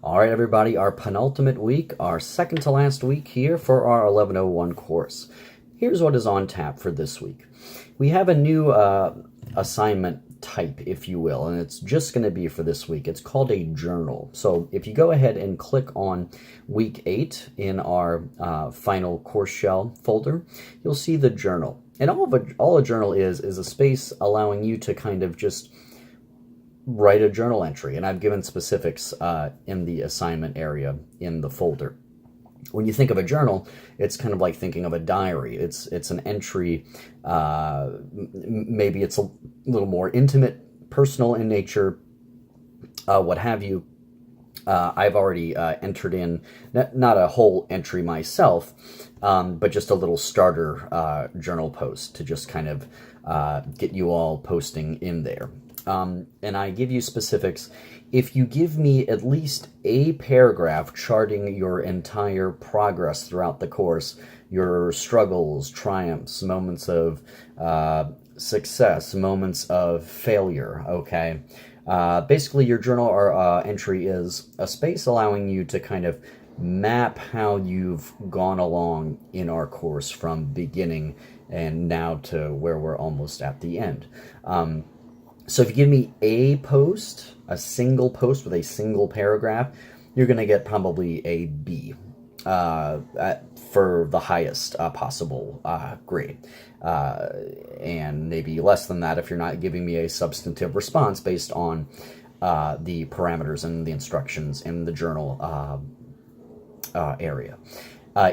All right, everybody, our penultimate week, our second to last week here for our 1101 course. Here's what is on tap for this week. We have a new assignment type, if you will, and it's just going to be for this week. It's called a journal. So if you go ahead and click on week 8 in our final course shell folder, you'll see the journal. And all a journal is a space allowing you to kind of just write a journal entry, and I've given specifics in the assignment area in the folder. When you think of a journal, it's kind of like thinking of a diary. It's an entry, maybe it's a little more intimate, personal in nature, what have you. I've already entered in, not a whole entry myself, but just a little starter journal post to just kind of get you all posting in there. And I give you specifics. If you give me at least a paragraph charting your entire progress throughout the course, your struggles, triumphs, moments of success, moments of failure, okay? Basically, your journal or entry is a space allowing you to kind of map how you've gone along in our course from beginning and now to where we're almost at the end. So if you give me a post, a single post with a single paragraph, you're going to get probably a B for the highest possible grade. And maybe less than that if you're not giving me a substantive response based on the parameters and the instructions in the journal area.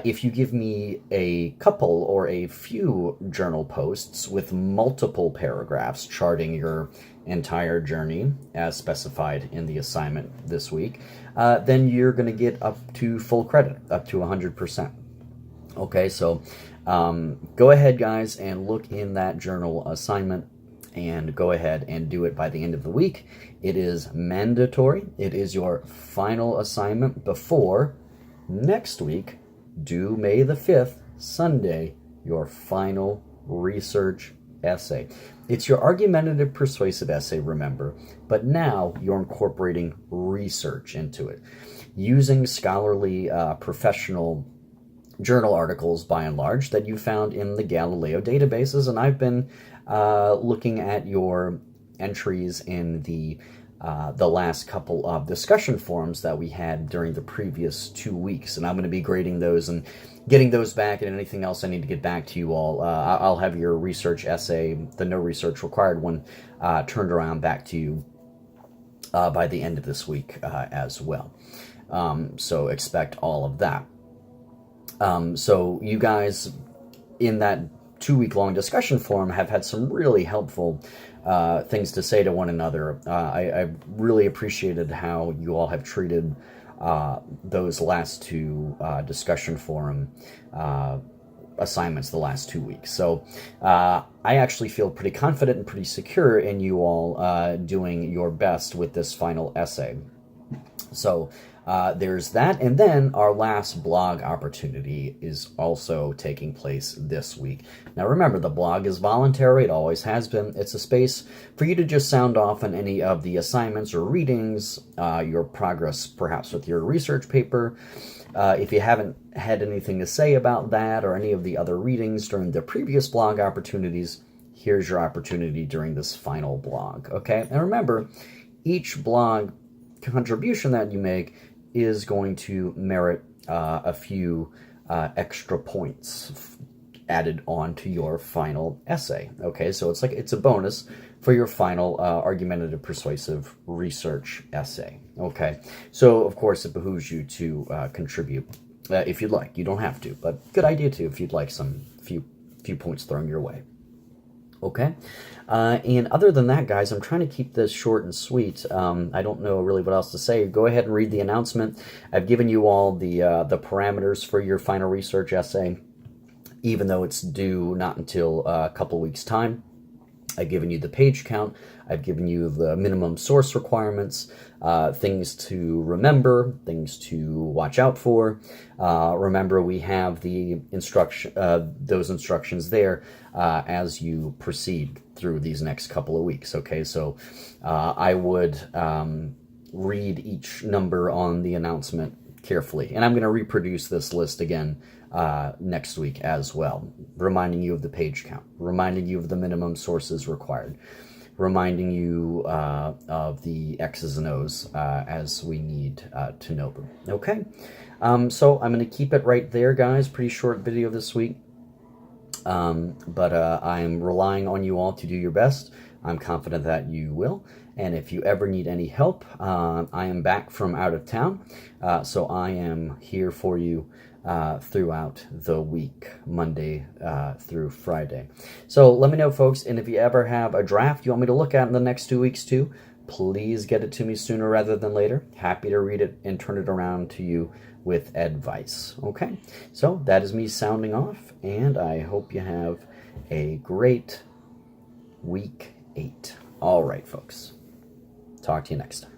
If you give me a couple or a few journal posts with multiple paragraphs charting your entire journey as specified in the assignment this week, then you're going to get up to full credit, up to 100%. Okay, so go ahead, guys, and look in that journal assignment and go ahead and do it by the end of the week. It is mandatory. It is your final assignment before next week, due May the 5th, Sunday, your final research essay. It's your argumentative persuasive essay, remember, but now you're incorporating research into it. Using scholarly, professional journal articles, by and large, that you found in the Galileo databases, and I've been looking at your entries in the last couple of discussion forums that we had during the previous 2 weeks, and I'm going to be grading those and getting those back, and anything else I need to get back to you all. I'll have your research essay, the no research required one, turned around back to you by the end of this week as well. So expect all of that. So you guys in that 2-week-long discussion forum have had some really helpful things to say to one another. I really appreciated how you all have treated those last 2 discussion forum assignments the last 2 weeks. So I actually feel pretty confident and pretty secure in you all doing your best with this final essay. So there's that, and then our last blog opportunity is also taking place this week. Now remember, the blog is voluntary, it always has been. It's a space for you to just sound off on any of the assignments or readings, your progress perhaps with your research paper. If you haven't had anything to say about that or any of the other readings during the previous blog opportunities, here's your opportunity during this final blog, okay? And remember, each blog contribution that you make is going to merit a few extra points added on to your final essay. Okay, so it's a bonus for your final argumentative persuasive research essay. Okay, so of course it behooves you to contribute if you'd like. You don't have to, but good idea too if you'd like some few points thrown your way. Okay, and other than that, guys, I'm trying to keep this short and sweet. I don't know really what else to say. Go ahead and read the announcement. I've given you all the parameters for your final research essay, even though it's due not until a couple weeks' time. I've given you the page count. I've given you the minimum source requirements, things to remember, things to watch out for. Remember, we have the those instructions there as you proceed through these next couple of weeks. Okay, so I would read each number on the announcement carefully. And I'm going to reproduce this list again next week as well, reminding you of the page count, reminding you of the minimum sources required, reminding you of the X's and O's as we need to know them. Okay, so I'm going to keep it right there, guys. Pretty short video this week, but I'm relying on you all to do your best. I'm confident that you will. And if you ever need any help, I am back from out of town, so I am here for you throughout the week, Monday through Friday. So let me know, folks, and if you ever have a draft you want me to look at in the next 2 weeks too, please get it to me sooner rather than later. Happy to read it and turn it around to you with advice. Okay, so that is me sounding off, and I hope you have a great week 8. All right, folks. Talk to you next time.